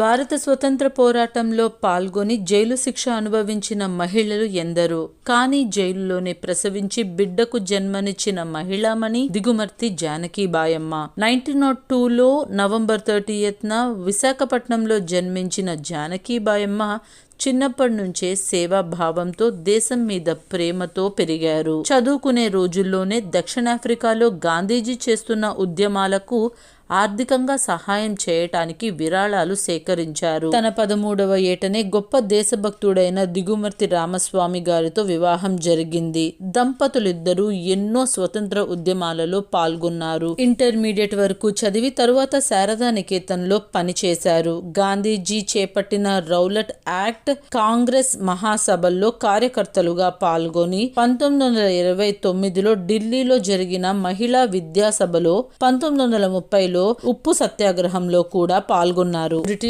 భారత స్వతంత్ర పోరాటంలో పాల్గొని జైలు శిక్ష అనుభవించిన మహిళలు ఎందరో. కానీ జైలులోనే ప్రసవించి బిడ్డకు జన్మనిచ్చిన మహిళామణి దిగుమర్తి జానకీబాయమ్మ. 1902లో నవంబర్ 30న విశాఖపట్నంలో జన్మించిన జానకీబాయమ్మ చిన్నప్పటి నుంచే సేవాభావంతో దేశం మీద ప్రేమతో పెరిగారు. చదువుకునే రోజుల్లోనే దక్షిణాఫ్రికాలో గాంధీజీ చేస్తున్న ఉద్యమాలకు ఆర్థికంగా సహాయం చేయటానికి విరాళాలు సేకరించారు. తన 13వ ఏటనే గొప్ప దేశభక్తుడైన దిగుమర్తి రామస్వామి గారితో వివాహం జరిగింది. దంపతులిద్దరూ ఎన్నో స్వతంత్ర ఉద్యమాలలో పాల్గొన్నారు. ఇంటర్మీడియట్ వరకు చదివి తరువాత శారదా నికేతన్లో పనిచేశారు. గాంధీజీ చేపట్టిన రౌలట్ యాక్ట్, కాంగ్రెస్ మహాసభల్లో కార్యకర్తలుగా పాల్గొని 1929లో ఢిల్లీలో జరిగిన మహిళా విద్యాసభలో 1930లో ఉప్పు సత్యాగ్రహంలో కూడా పాల్గొన్నారు. బ్రిటిష్